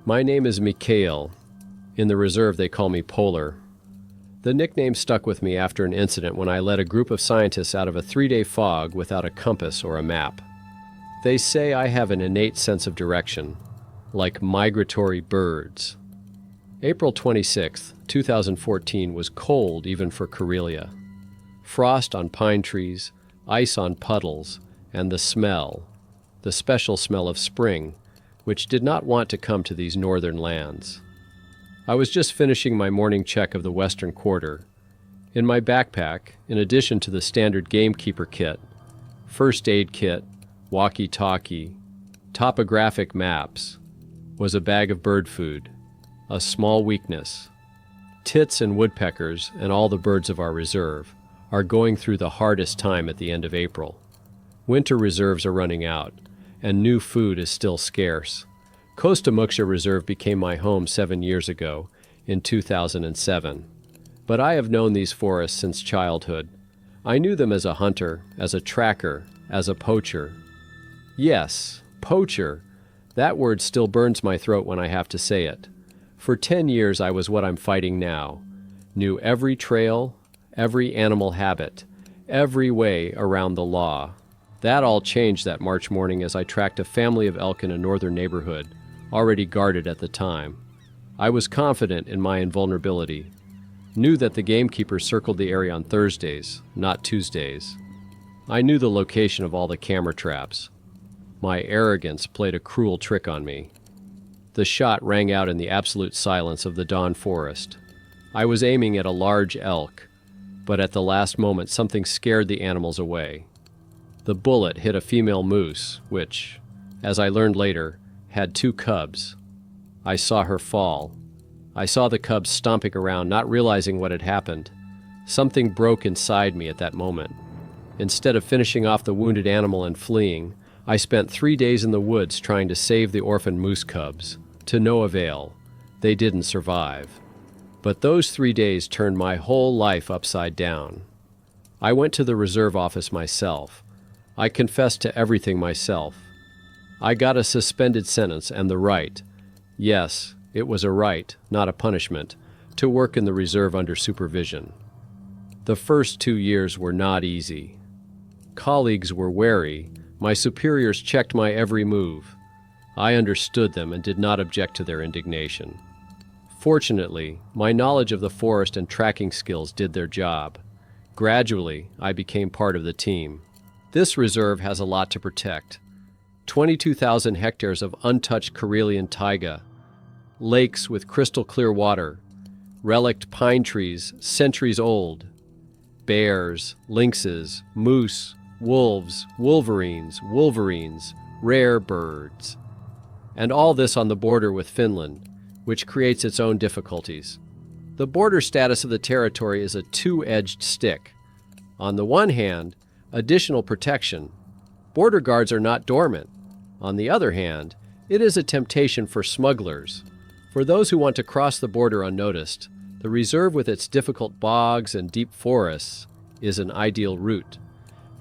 My name is Mikhail. In the reserve, they call me Polar. The nickname stuck with me after an incident when I led a group of scientists out of a 3-day fog without a compass or a map. They say I have an innate sense of direction, like migratory birds. April 26, 2014 was cold even for Karelia. Frost on pine trees, ice on puddles, and the special smell of spring, which did not want to come to these northern lands. I was just finishing my morning check of the western quarter. In my backpack, in addition to the standard gamekeeper kit, first aid kit, walkie-talkie, topographic maps, was a bag of bird food, a small weakness. Tits and woodpeckers and all the birds of our reserve are going through the hardest time at the end of April. Winter reserves are running out, and new food is still scarce. Kostamuksha Reserve became my home 7 years ago, in 2007. But I have known these forests since childhood. I knew them as a hunter, as a tracker, as a poacher. Yes, poacher. That word still burns my throat when I have to say it. For 10 years I was what I'm fighting now. Knew every trail, every animal habit, every way around the law. That all changed that March morning as I tracked a family of elk in a northern neighborhood, already guarded at the time. I was confident in my invulnerability. Knew that the gamekeepers circled the area on Thursdays, not Tuesdays. I knew the location of all the camera traps. My arrogance played a cruel trick on me. The shot rang out in the absolute silence of the dawn forest. I was aiming at a large elk, but at the last moment something scared the animals away. The bullet hit a female moose, which, as I learned later, had 2 cubs. I saw her fall. I saw the cubs stomping around, not realizing what had happened. Something broke inside me at that moment. Instead of finishing off the wounded animal and fleeing, I spent 3 days in the woods trying to save the orphan moose cubs. To no avail. They didn't survive. But those 3 days turned my whole life upside down. I went to the reserve office myself. I confessed to everything myself. I got a suspended sentence and the right, yes, it was a right, not a punishment, to work in the reserve under supervision. The first 2 years were not easy. Colleagues were wary. My superiors checked my every move. I understood them and did not object to their indignation. Fortunately, my knowledge of the forest and tracking skills did their job. Gradually, I became part of the team. This reserve has a lot to protect. 22,000 hectares of untouched Karelian taiga, lakes with crystal clear water, relict pine trees centuries old, bears, lynxes, moose, wolves, wolverines, rare birds. And all this on the border with Finland, which creates its own difficulties. The border status of the territory is a two-edged stick. On the one hand, additional protection. Border guards are not dormant. On the other hand, it is a temptation for smugglers. For those who want to cross the border unnoticed, the reserve with its difficult bogs and deep forests is an ideal route.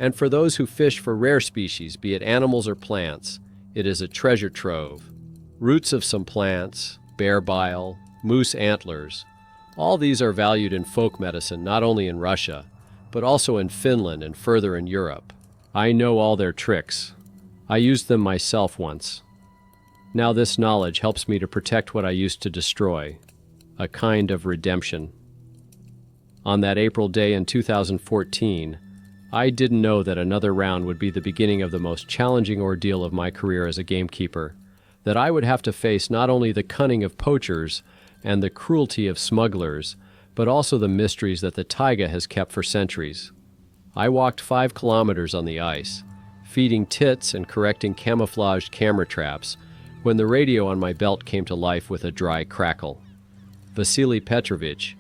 And for those who fish for rare species, be it animals or plants, it is a treasure trove. Roots of some plants, bear bile, moose antlers, all these are valued in folk medicine not only in Russia, but also in Finland and further in Europe. I know all their tricks. I used them myself once. Now this knowledge helps me to protect what I used to destroy, a kind of redemption. On that April day in 2014, I didn't know that another round would be the beginning of the most challenging ordeal of my career as a gamekeeper, that I would have to face not only the cunning of poachers and the cruelty of smugglers, but also the mysteries that the taiga has kept for centuries. I walked 5 kilometers on the ice, feeding tits and correcting camouflaged camera traps, when the radio on my belt came to life with a dry crackle. Vasily Petrovich,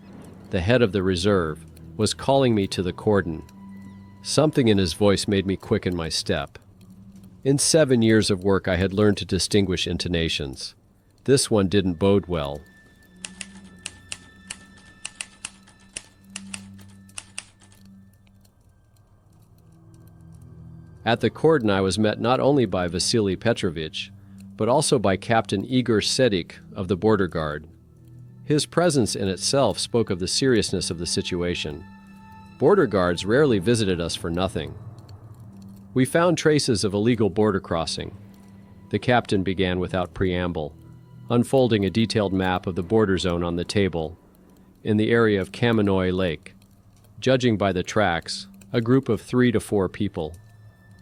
the head of the reserve, was calling me to the cordon. Something in his voice made me quicken my step. In 7 years of work I had learned to distinguish intonations. This one didn't bode well. At the cordon I was met not only by Vasily Petrovich, but also by Captain Igor Sedik of the Border Guard. His presence in itself spoke of the seriousness of the situation. Border guards rarely visited us for nothing. We found traces of illegal border crossing. The captain began without preamble, unfolding a detailed map of the border zone on the table in the area of Kamenoy Lake. Judging by the tracks, a group of 3 to 4 people.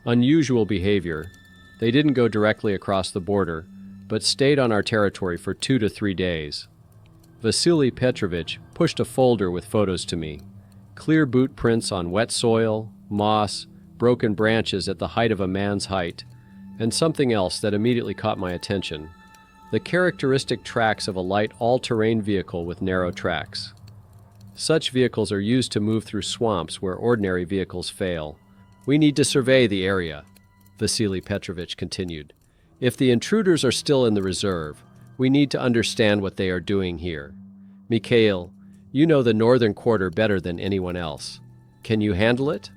Unusual behavior. They didn't go directly across the border, but stayed on our territory for 2 to 3 days. Vasily Petrovich pushed a folder with photos to me. Clear boot prints on wet soil, moss, broken branches at the height of a man's height, and something else that immediately caught my attention. The characteristic tracks of a light all-terrain vehicle with narrow tracks. Such vehicles are used to move through swamps where ordinary vehicles fail. We need to survey the area, Vasily Petrovich continued. If the intruders are still in the reserve, we need to understand what they are doing here. Mikhail, you know the northern quarter better than anyone else. Can you handle it?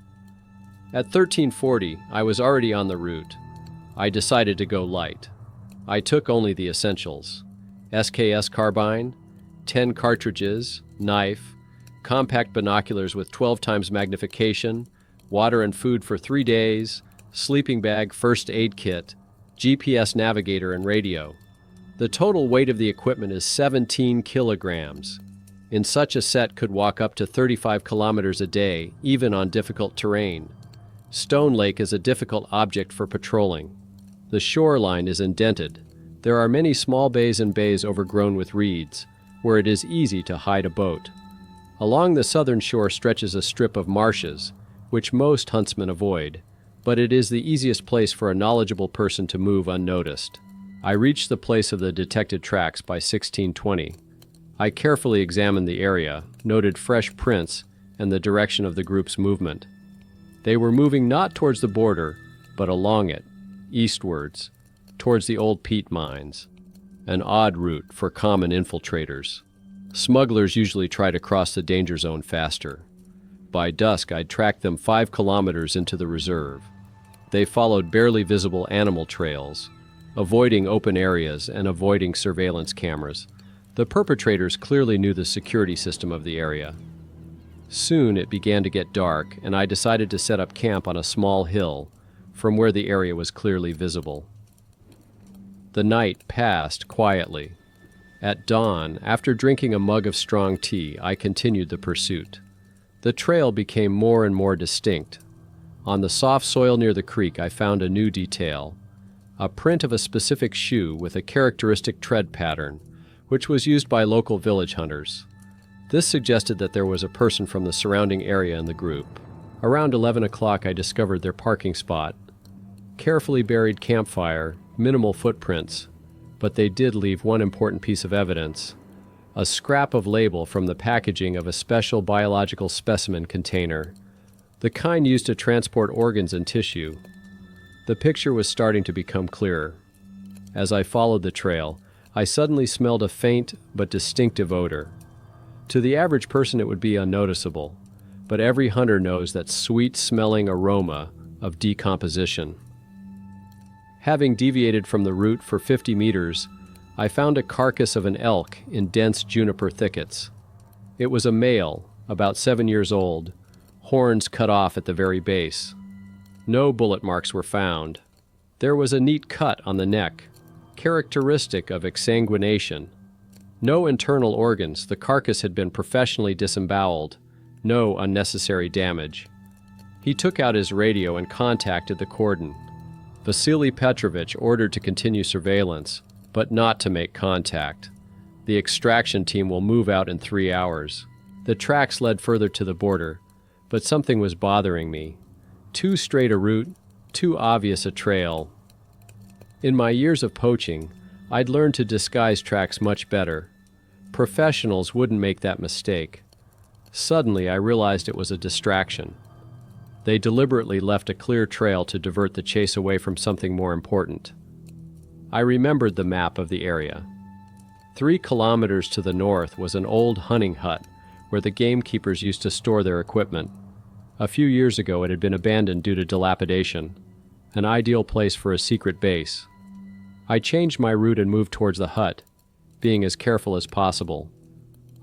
At 1340, I was already on the route. I decided to go light. I took only the essentials. SKS carbine, 10 cartridges, knife, compact binoculars with 12 times magnification, water and food for 3 days, sleeping bag, first aid kit, GPS navigator and radio. The total weight of the equipment is 17 kilograms. In such a set could walk up to 35 kilometers a day, even on difficult terrain. Stone Lake is a difficult object for patrolling. The shoreline is indented. There are many small bays and bays overgrown with reeds, where it is easy to hide a boat. Along the southern shore stretches a strip of marshes, which most huntsmen avoid, but it is the easiest place for a knowledgeable person to move unnoticed. I reached the place of the detected tracks by 1620. I carefully examined the area, noted fresh prints, and the direction of the group's movement. They were moving not towards the border, but along it, eastwards, towards the old peat mines. An odd route for common infiltrators. Smugglers usually try to cross the danger zone faster. By dusk, I'd tracked them 5 kilometers into the reserve. They followed barely visible animal trails, avoiding open areas and avoiding surveillance cameras. The perpetrators clearly knew the security system of the area. Soon it began to get dark, and I decided to set up camp on a small hill from where the area was clearly visible. The night passed quietly. At dawn, after drinking a mug of strong tea, I continued the pursuit. The trail became more and more distinct. On the soft soil near the creek, I found a new detail. A print of a specific shoe with a characteristic tread pattern, which was used by local village hunters. This suggested that there was a person from the surrounding area in the group. Around 11 o'clock, I discovered their parking spot. Carefully buried campfire, minimal footprints, but they did leave one important piece of evidence: a scrap of label from the packaging of a special biological specimen container, the kind used to transport organs and tissue. The picture was starting to become clearer. As I followed the trail, I suddenly smelled a faint but distinctive odor. To the average person it would be unnoticeable, but every hunter knows that sweet-smelling aroma of decomposition. Having deviated from the route for 50 meters, I found a carcass of an elk in dense juniper thickets. It was a male, about 7 years old, horns cut off at the very base. No bullet marks were found. There was a neat cut on the neck, characteristic of exsanguination. No internal organs, the carcass had been professionally disemboweled. No unnecessary damage. He took out his radio and contacted the cordon. Vasily Petrovich ordered to continue surveillance, but not to make contact. The extraction team will move out in 3 hours. The tracks led further to the border, but something was bothering me. Too straight a route, too obvious a trail. In my years of poaching, I'd learned to disguise tracks much better. Professionals wouldn't make that mistake. Suddenly, I realized it was a distraction. They deliberately left a clear trail to divert the chase away from something more important. I remembered the map of the area. 3 kilometers to the north was an old hunting hut where the gamekeepers used to store their equipment. A few years ago, it had been abandoned due to dilapidation, an ideal place for a secret base. I changed my route and moved towards the hut, being as careful as possible.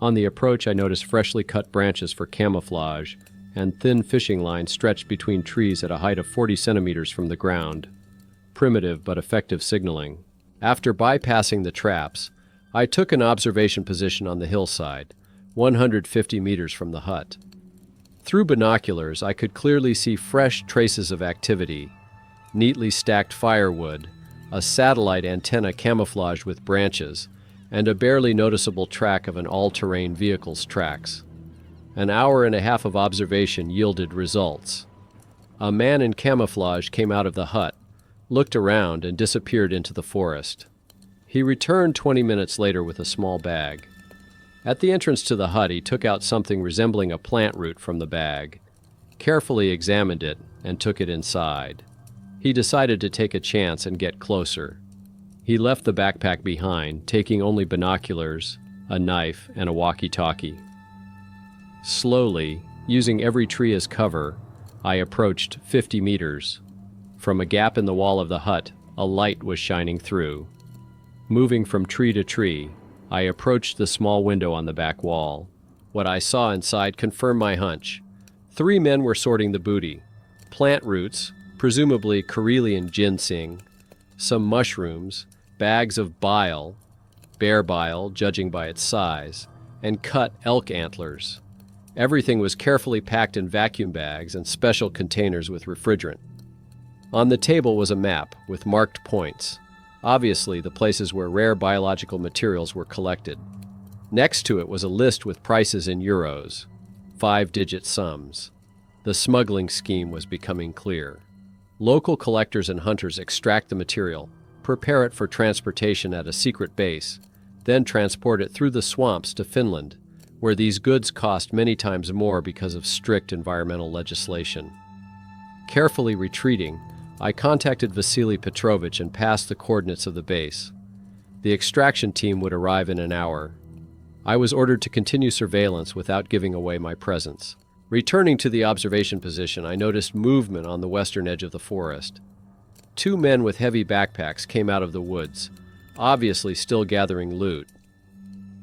On the approach, I noticed freshly cut branches for camouflage and thin fishing lines stretched between trees at a height of 40 centimeters from the ground. Primitive but effective signaling. After bypassing the traps, I took an observation position on the hillside, 150 meters from the hut. Through binoculars, I could clearly see fresh traces of activity: neatly stacked firewood, a satellite antenna camouflaged with branches, and a barely noticeable track of an all-terrain vehicle's tracks. An hour and a half of observation yielded results. A man in camouflage came out of the hut, looked around, and disappeared into the forest. He returned 20 minutes later with a small bag. At the entrance to the hut, he took out something resembling a plant root from the bag, carefully examined it, and took it inside. He decided to take a chance and get closer. He left the backpack behind, taking only binoculars, a knife, and a walkie-talkie. Slowly, using every tree as cover, I approached 50 meters. From a gap in the wall of the hut, a light was shining through. Moving from tree to tree, I approached the small window on the back wall. What I saw inside confirmed my hunch. 3 men were sorting the booty: plant roots, presumably Karelian ginseng, some mushrooms, bags of bile, bear bile, judging by its size, and cut elk antlers. Everything was carefully packed in vacuum bags and special containers with refrigerant. On the table was a map with marked points, obviously the places where rare biological materials were collected. Next to it was a list with prices in euros, 5-digit sums. The smuggling scheme was becoming clear. Local collectors and hunters extract the material, prepare it for transportation at a secret base, then transport it through the swamps to Finland, where these goods cost many times more because of strict environmental legislation. Carefully retreating, I contacted Vasily Petrovich and passed the coordinates of the base. The extraction team would arrive in an hour. I was ordered to continue surveillance without giving away my presence. Returning to the observation position, I noticed movement on the western edge of the forest. 2 men with heavy backpacks came out of the woods, obviously still gathering loot.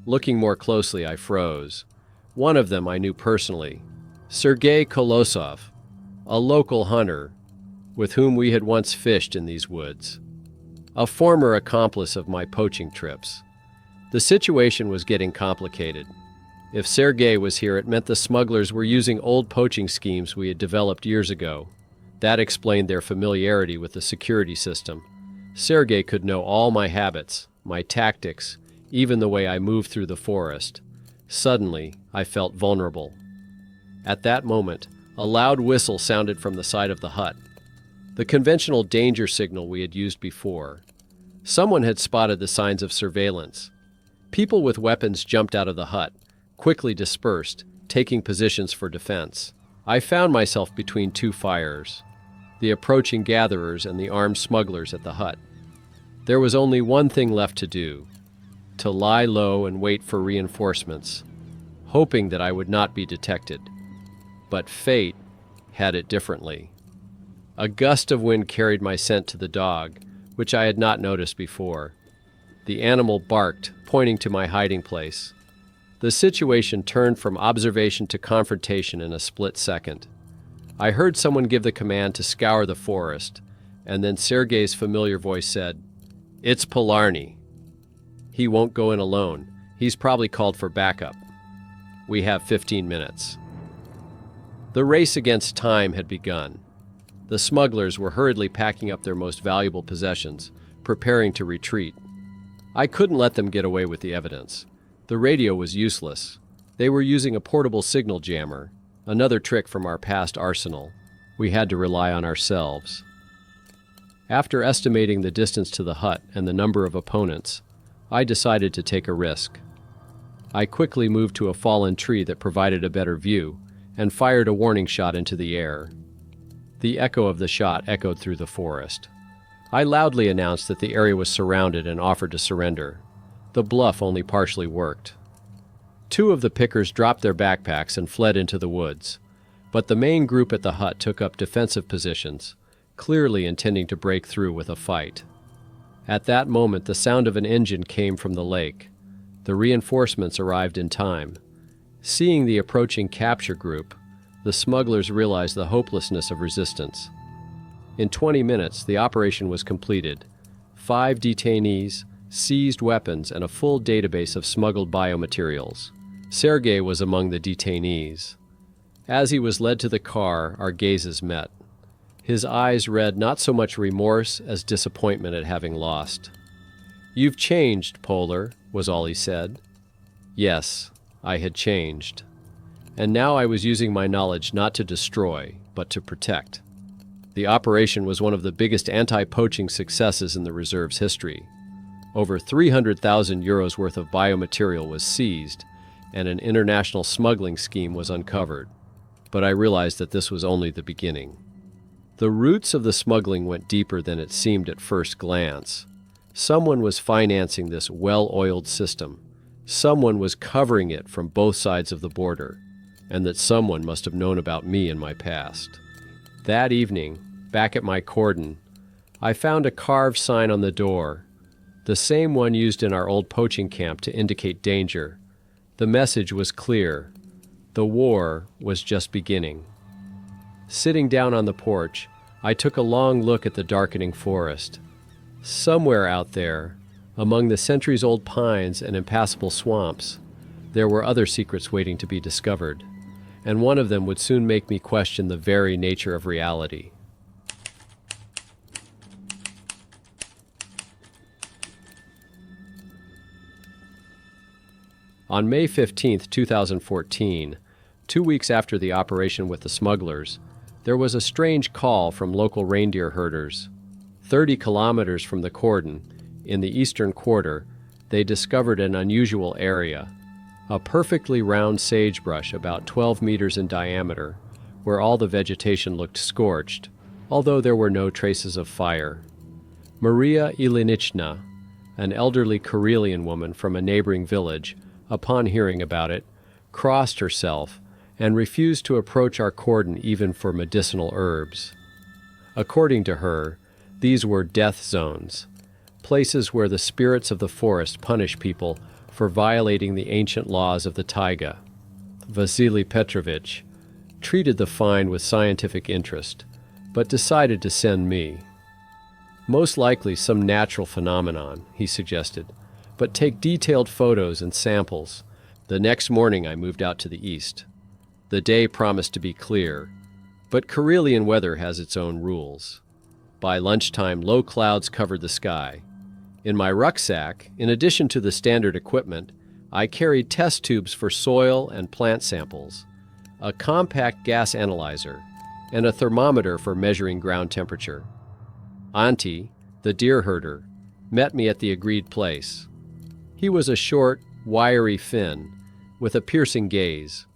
Looking more closely, I froze. One of them I knew personally, Sergei Kolosov, a local hunter with whom we had once fished in these woods, a former accomplice of my poaching trips. The situation was getting complicated. If Sergei was here, it meant the smugglers were using old poaching schemes we had developed years ago. That explained their familiarity with the security system. Sergei could know all my habits, my tactics, even the way I moved through the forest. Suddenly, I felt vulnerable. At that moment, a loud whistle sounded from the side of the hut, the conventional danger signal we had used before. Someone had spotted the signs of surveillance. People with weapons jumped out of the hut, quickly dispersed, taking positions for defense. I found myself between 2 fires, the approaching gatherers and the armed smugglers at the hut. There was only one thing left to do: to lie low and wait for reinforcements, hoping that I would not be detected. But fate had it differently. A gust of wind carried my scent to the dog, which I had not noticed before. The animal barked, pointing to my hiding place. The situation turned from observation to confrontation in a split second. I heard someone give the command to scour the forest, and then Sergei's familiar voice said, "It's Polarny. He won't go in alone. He's probably called for backup. We have 15 minutes." The race against time had begun. The smugglers were hurriedly packing up their most valuable possessions, preparing to retreat. I couldn't let them get away with the evidence. The radio was useless. They were using a portable signal jammer, another trick from our past arsenal. We had to rely on ourselves. After estimating the distance to the hut and the number of opponents, I decided to take a risk. I quickly moved to a fallen tree that provided a better view and fired a warning shot into the air. The echo of the shot echoed through the forest. I loudly announced that the area was surrounded and offered to surrender. The bluff only partially worked. 2 of the pickers dropped their backpacks and fled into the woods, but the main group at the hut took up defensive positions, clearly intending to break through with a fight. At that moment, the sound of an engine came from the lake. The reinforcements arrived in time. Seeing the approaching capture group, the smugglers realized the hopelessness of resistance. In 20 minutes, the operation was completed. 5 detainees, seized weapons, and a full database of smuggled biomaterials. Sergei was among the detainees. As he was led to the car, our gazes met. His eyes read not so much remorse as disappointment at having lost. "You've changed, Polar," was all he said. Yes, I had changed. And now I was using my knowledge not to destroy, but to protect. The operation was one of the biggest anti-poaching successes in the reserve's history. Over 300,000 euros worth of biomaterial was seized, and an international smuggling scheme was uncovered. But I realized that this was only the beginning. The roots of the smuggling went deeper than it seemed at first glance. Someone was financing this well-oiled system. Someone was covering it from both sides of the border, and that someone must have known about me and my past. That evening, back at my cordon, I found a carved sign on the door, the same one used in our old poaching camp to indicate danger. The message was clear. The war was just beginning. Sitting down on the porch, I took a long look at the darkening forest. Somewhere out there, among the centuries-old pines and impassable swamps, there were other secrets waiting to be discovered, and one of them would soon make me question the very nature of reality. On May 15, 2014, 2 weeks after the operation with the smugglers, there was a strange call from local reindeer herders. 30 kilometers from the cordon, in the eastern quarter, they discovered an unusual area, a perfectly round sagebrush about 12 meters in diameter, where all the vegetation looked scorched, although there were no traces of fire. Maria Ilinichna, an elderly Karelian woman from a neighboring village, upon hearing about it, crossed herself and refused to approach our cordon even for medicinal herbs. According to her, these were death zones, places where the spirits of the forest punish people for violating the ancient laws of the taiga. Vasily Petrovich treated the find with scientific interest, but decided to send me. Most likely some natural phenomenon, he suggested, but take detailed photos and samples. The next morning I moved out to the east. The day promised to be clear, but Karelian weather has its own rules. By lunchtime, low clouds covered the sky. In my rucksack, in addition to the standard equipment, I carried test tubes for soil and plant samples, a compact gas analyzer, and a thermometer for measuring ground temperature. Antti, the deer herder, met me at the agreed place. He was a short, wiry Finn with a piercing gaze.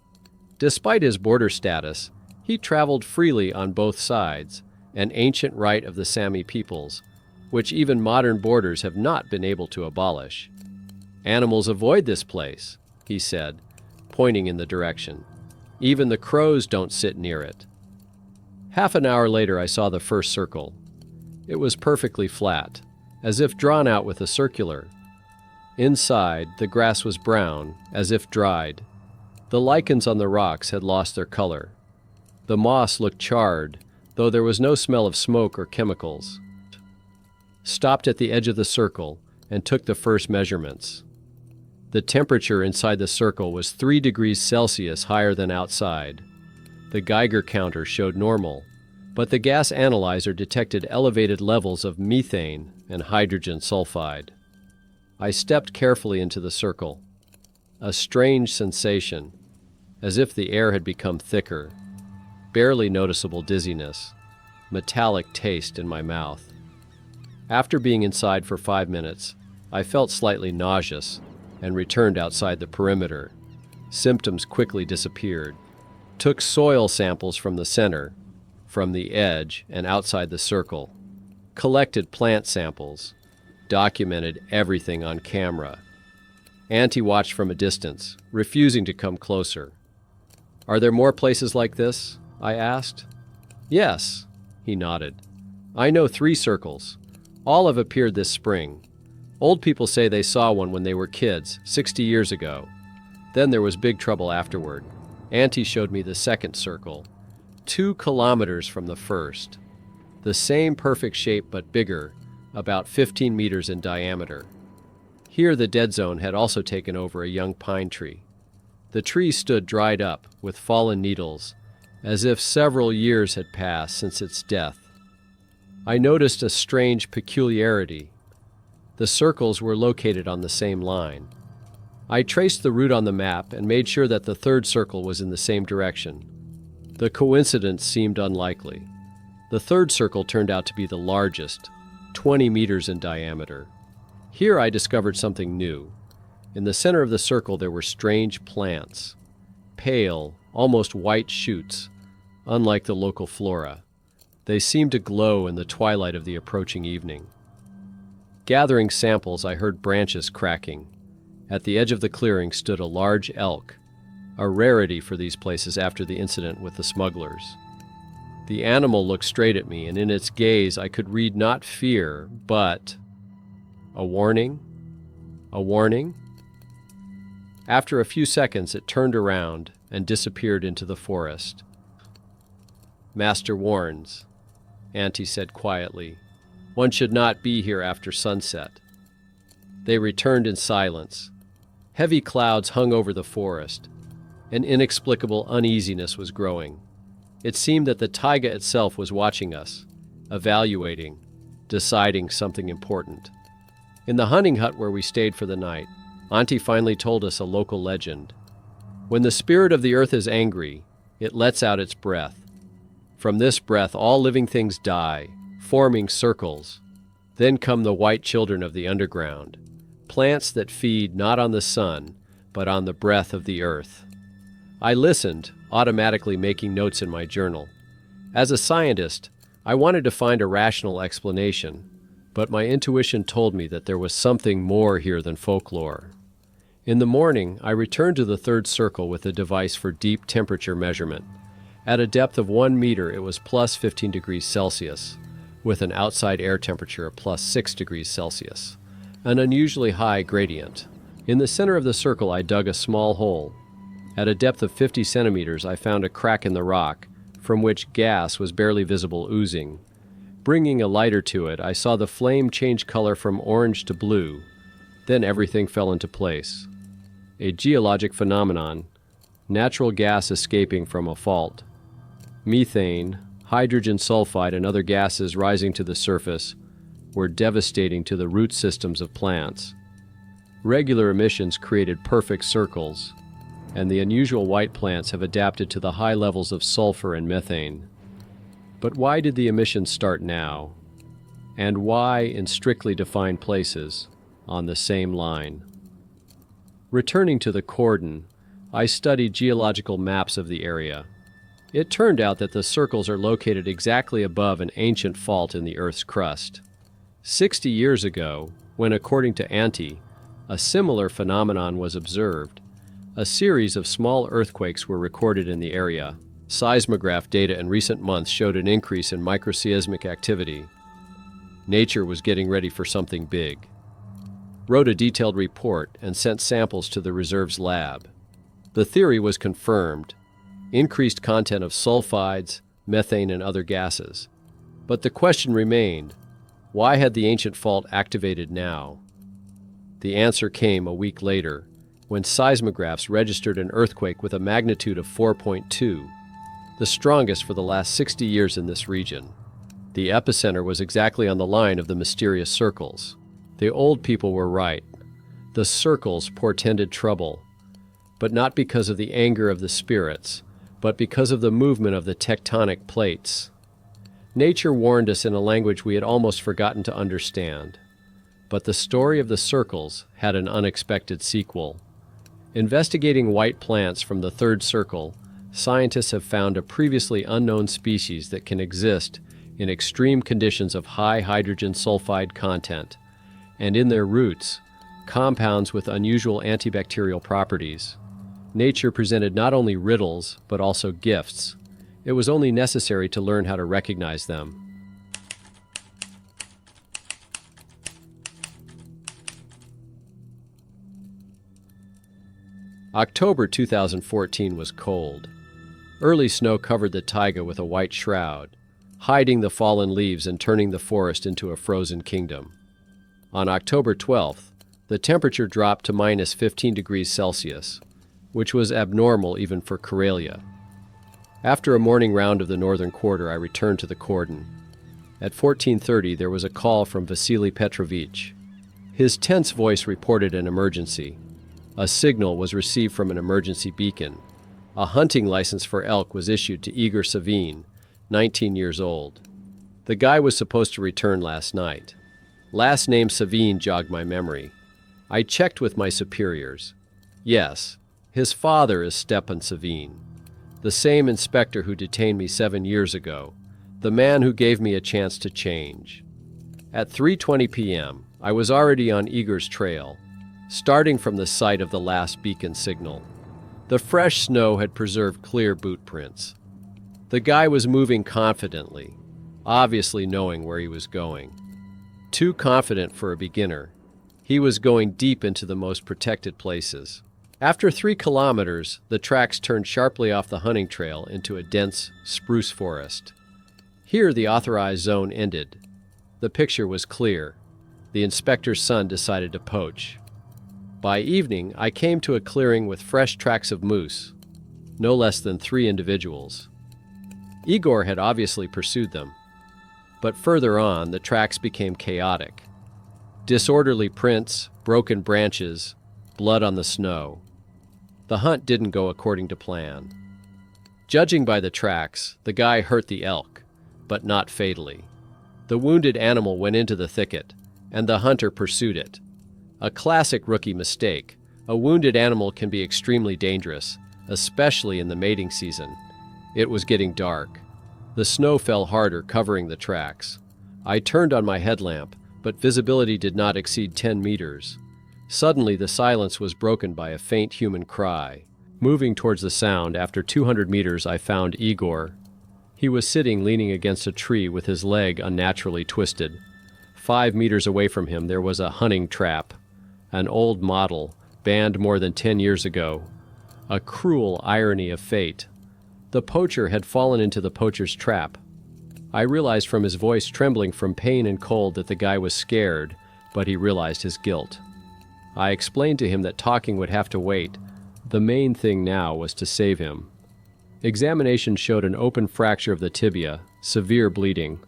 Despite his border status, he traveled freely on both sides, an ancient right of the Sami peoples, which even modern borders have not been able to abolish. "Animals avoid this place," he said, pointing in the direction. "Even the crows don't sit near it." Half an hour later I saw the first circle. It was perfectly flat, as if drawn out with a circular. Inside, the grass was brown, as if dried. The lichens on the rocks had lost their color. The moss looked charred, though there was no smell of smoke or chemicals. Stopped at the edge of the circle and took the first measurements. The temperature inside the circle was 3 degrees Celsius higher than outside. The Geiger counter showed normal, but the gas analyzer detected elevated levels of methane and hydrogen sulfide. I stepped carefully into the circle. A strange sensation, as if the air had become thicker. Barely noticeable dizziness, metallic taste in my mouth. After being inside for 5 minutes, I felt slightly nauseous and returned outside the perimeter. Symptoms quickly disappeared. Took soil samples from the center, from the edge and outside the circle. Collected plant samples. Documented everything on camera. Antti watched from a distance, refusing to come closer. "Are there more places like this?" I asked. "Yes," he nodded. "I know 3 circles, All have appeared this spring. Old people say they saw one when they were kids, 60 years ago. Then there was big trouble afterward. Auntie showed me the second circle, 2 kilometers from the first. The same perfect shape but bigger, about 15 meters in diameter. Here the dead zone had also taken over a young pine tree. The tree stood dried up, with fallen needles, as if several years had passed since its death. I noticed a strange peculiarity. The circles were located on the same line. I traced the route on the map and made sure that the third circle was in the same direction. The coincidence seemed unlikely. The third circle turned out to be the largest, 20 meters in diameter. Here I discovered something new. In the center of the circle there were strange plants. Pale, almost white shoots, unlike the local flora. They seemed to glow in the twilight of the approaching evening. Gathering samples, I heard branches cracking. At the edge of the clearing stood a large elk, a rarity for these places after the incident with the smugglers. The animal looked straight at me, and in its gaze I could read not fear, but a warning? A warning? After a few seconds, it turned around and disappeared into the forest. "Master warns," Auntie said quietly. "One should not be here after sunset." They returned in silence. Heavy clouds hung over the forest. An inexplicable uneasiness was growing. It seemed that the taiga itself was watching us, evaluating, deciding something important. In the hunting hut where we stayed for the night, Auntie finally told us a local legend. When the spirit of the earth is angry, it lets out its breath. From this breath all living things die, forming circles. Then come the white children of the underground, plants that feed not on the sun, but on the breath of the earth. I listened, automatically making notes in my journal. As a scientist, I wanted to find a rational explanation, but my intuition told me that there was something more here than folklore. In the morning, I returned to the third circle with a device for deep temperature measurement. At a depth of 1 meter, it was plus 15 degrees Celsius, with an outside air temperature of plus 6 degrees Celsius, an unusually high gradient. In the center of the circle, I dug a small hole. At a depth of 50 centimeters, I found a crack in the rock, from which gas was barely visible oozing. Bringing a lighter to it, I saw the flame change color from orange to blue. Then everything fell into place. A geologic phenomenon, natural gas escaping from a fault. Methane, hydrogen sulfide, and other gases rising to the surface were devastating to the root systems of plants. Regular emissions created perfect circles, and the unusual white plants have adapted to the high levels of sulfur and methane. But why did the emissions start now? And why in strictly defined places on the same line? Returning to the cordon, I studied geological maps of the area. It turned out that the circles are located exactly above an ancient fault in the Earth's crust. 60 years ago, when according to Auntie, a similar phenomenon was observed, a series of small earthquakes were recorded in the area. Seismograph data in recent months showed an increase in microseismic activity. Nature was getting ready for something big. Wrote a detailed report and sent samples to the reserve's lab. The theory was confirmed: increased content of sulfides, methane, and other gases. But the question remained, why had the ancient fault activated now? The answer came a week later, when seismographs registered an earthquake with a magnitude of 4.2, the strongest for the last 60 years in this region. The epicenter was exactly on the line of the mysterious circles. The old people were right. The circles portended trouble, but not because of the anger of the spirits, but because of the movement of the tectonic plates. Nature warned us in a language we had almost forgotten to understand. But the story of the circles had an unexpected sequel. Investigating white plants from the third circle, scientists have found a previously unknown species that can exist in extreme conditions of high hydrogen sulfide content, and in their roots, compounds with unusual antibacterial properties. Nature presented not only riddles, but also gifts. It was only necessary to learn how to recognize them. October 2014 was cold. Early snow covered the taiga with a white shroud, hiding the fallen leaves and turning the forest into a frozen kingdom. On October 12th, the temperature dropped to minus 15 degrees Celsius, which was abnormal even for Karelia. After a morning round of the northern quarter, I returned to the cordon. At 14:30, there was a call from Vasily Petrovich. His tense voice reported an emergency. A signal was received from an emergency beacon. A hunting license for elk was issued to Igor Savin, 19 years old. The guy was supposed to return last night. Last name Savin jogged my memory. I checked with my superiors. Yes, his father is Stepan Savin, the same inspector who detained me 7 years ago, the man who gave me a chance to change. At 3:20 p.m., I was already on Igor's trail, starting from the site of the last beacon signal. The fresh snow had preserved clear boot prints. The guy was moving confidently, obviously knowing where he was going. Too confident for a beginner. He was going deep into the most protected places. After 3 kilometers, the tracks turned sharply off the hunting trail into a dense spruce forest. Here the authorized zone ended. The picture was clear. The inspector's son decided to poach. By evening, I came to a clearing with fresh tracks of moose, no less than 3 individuals. Igor had obviously pursued them, but further on, the tracks became chaotic. Disorderly prints, broken branches, blood on the snow. The hunt didn't go according to plan. Judging by the tracks, the guy hurt the elk, but not fatally. The wounded animal went into the thicket, and the hunter pursued it. A classic rookie mistake. A wounded animal can be extremely dangerous, especially in the mating season. It was getting dark. The snow fell harder, covering the tracks. I turned on my headlamp, but visibility did not exceed 10 meters. Suddenly, the silence was broken by a faint human cry. Moving towards the sound, after 200 meters, I found Igor. He was sitting leaning against a tree with his leg unnaturally twisted. 5 meters away from him, there was a hunting trap, an old model, banned more than 10 years ago. A cruel irony of fate. The poacher had fallen into the poacher's trap. I realized from his voice trembling from pain and cold that the guy was scared, but he realized his guilt. I explained to him that talking would have to wait. The main thing now was to save him. Examination showed an open fracture of the tibia, severe bleeding.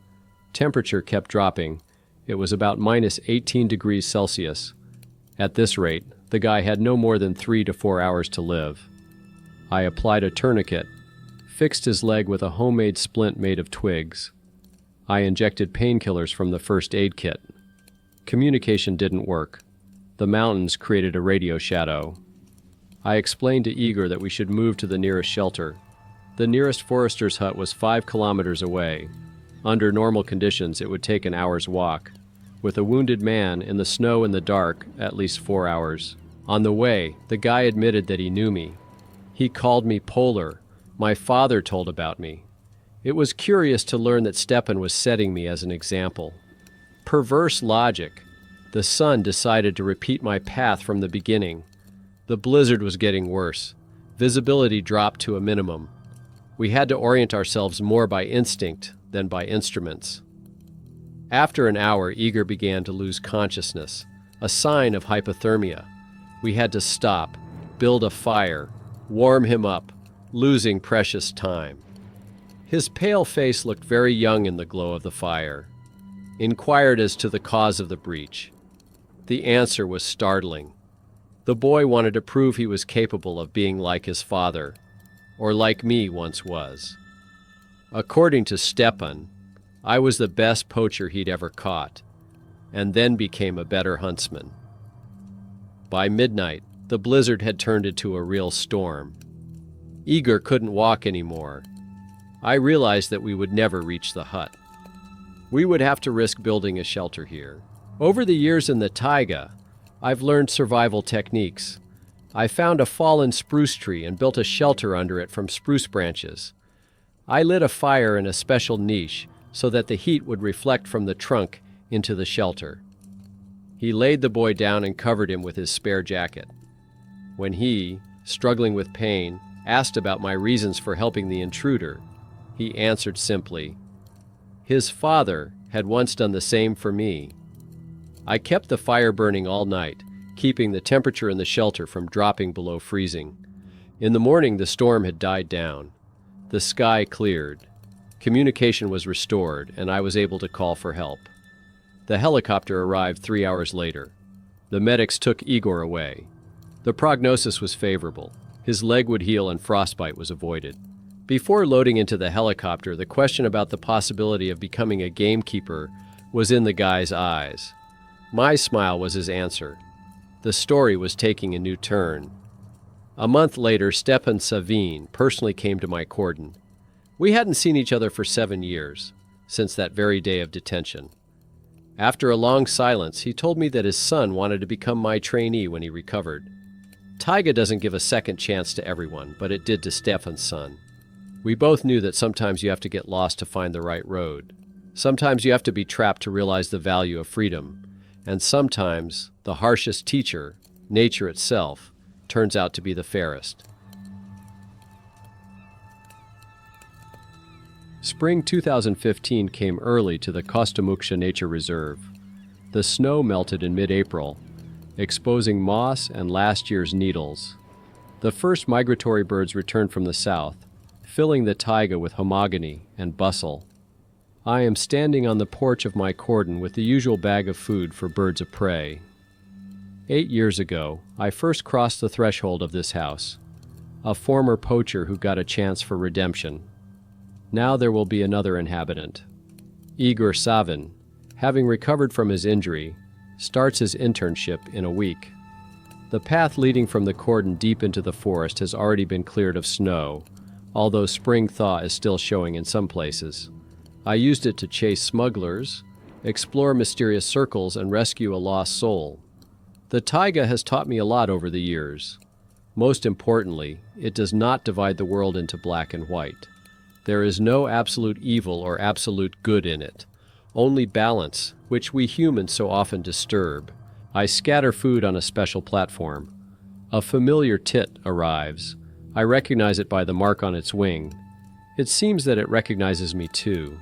Temperature kept dropping. It was about minus 18 degrees Celsius. At this rate, the guy had no more than 3 to 4 hours to live. I applied a tourniquet, fixed his leg with a homemade splint made of twigs. I injected painkillers from the first aid kit. Communication didn't work. The mountains created a radio shadow. I explained to Igor that we should move to the nearest shelter. The nearest forester's hut was 5 kilometers away. Under normal conditions, it would take an hour's walk. With a wounded man, in the snow and the dark, at least 4 hours. On the way, the guy admitted that he knew me. He called me Polar. My father told about me. It was curious to learn that Stepan was setting me as an example. Perverse logic. The sun decided to repeat my path from the beginning. The blizzard was getting worse. Visibility dropped to a minimum. We had to orient ourselves more by instinct than by instruments. After an hour, Igor began to lose consciousness, a sign of hypothermia. We had to stop, build a fire, warm him up, losing precious time. His pale face looked very young in the glow of the fire. Inquired as to the cause of the breach. The answer was startling. The boy wanted to prove he was capable of being like his father, or like me once was. According to Stepan, I was the best poacher he'd ever caught, and then became a better huntsman. By midnight, the blizzard had turned into a real storm. Igor couldn't walk anymore. I realized that we would never reach the hut. We would have to risk building a shelter here. Over the years in the taiga, I've learned survival techniques. I found a fallen spruce tree and built a shelter under it from spruce branches. I lit a fire in a special niche so that the heat would reflect from the trunk into the shelter. He laid the boy down and covered him with his spare jacket. When he, struggling with pain, asked about my reasons for helping the intruder. He answered simply, his father had once done the same for me. I kept the fire burning all night, keeping the temperature in the shelter from dropping below freezing. In the morning, the storm had died down. The sky cleared. Communication was restored, and I was able to call for help. The helicopter arrived 3 hours later. The medics took Igor away. The prognosis was favorable. His leg would heal and frostbite was avoided. Before loading into the helicopter, the question about the possibility of becoming a gamekeeper was in the guy's eyes. My smile was his answer. The story was taking a new turn. A month later, Stepan Savin personally came to my cordon. We hadn't seen each other for 7 years, since that very day of detention. After a long silence, he told me that his son wanted to become my trainee when he recovered. Taiga doesn't give a second chance to everyone, but it did to Stefan's son. We both knew that sometimes you have to get lost to find the right road. Sometimes you have to be trapped to realize the value of freedom. And sometimes the harshest teacher, nature itself, turns out to be the fairest. Spring 2015 came early to the Kostomuksha Nature Reserve. The snow melted in mid-April, exposing moss and last year's needles. The first migratory birds returned from the south, filling the taiga with homogeny and bustle. I am standing on the porch of my cordon with the usual bag of food for birds of prey. 8 years ago, I first crossed the threshold of this house, a former poacher who got a chance for redemption. Now there will be another inhabitant. Igor Savin, having recovered from his injury, starts his internship in a week. The path leading from the cordon deep into the forest has already been cleared of snow, although spring thaw is still showing in some places. I used it to chase smugglers, explore mysterious circles, and rescue a lost soul. The taiga has taught me a lot over the years. Most importantly, it does not divide the world into black and white. There is no absolute evil or absolute good in it, only balance, which we humans so often disturb. I scatter food on a special platform. A familiar tit arrives. I recognize it by the mark on its wing. It seems that it recognizes me too.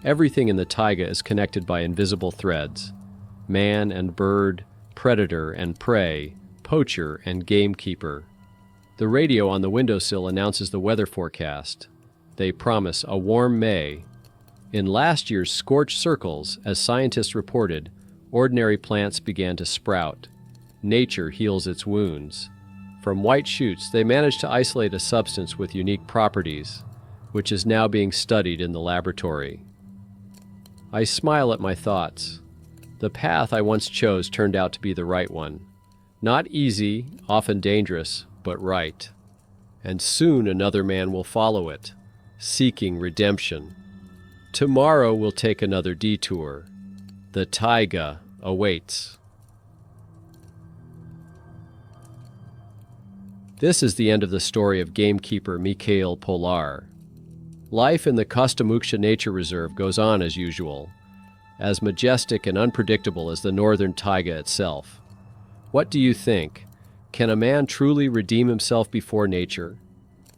Everything in the taiga is connected by invisible threads. Man and bird, predator and prey, poacher and gamekeeper. The radio on the windowsill announces the weather forecast. They promise a warm May. In last year's scorched circles, as scientists reported, ordinary plants began to sprout. Nature heals its wounds. From white shoots, they managed to isolate a substance with unique properties, which is now being studied in the laboratory. I smile at my thoughts. The path I once chose turned out to be the right one. Not easy, often dangerous, but right. And soon another man will follow it, seeking redemption. Tomorrow we'll take another detour. The taiga awaits. This is the end of the story of gamekeeper Mikhail Polar. Life in the Kostomuksha Nature Reserve goes on as usual, as majestic and unpredictable as the northern taiga itself. What do you think? Can a man truly redeem himself before nature?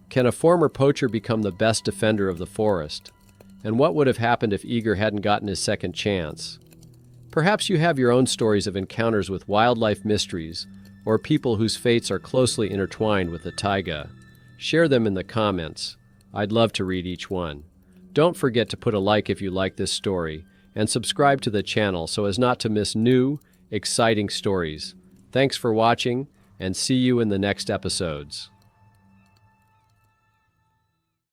Can a former poacher become the best defender of the forest? And what would have happened if Igor hadn't gotten his second chance? Perhaps you have your own stories of encounters with wildlife mysteries or people whose fates are closely intertwined with the taiga. Share them in the comments. I'd love to read each one. Don't forget to put a like if you like this story, and subscribe to the channel so as not to miss new, exciting stories. Thanks for watching, and see you in the next episodes.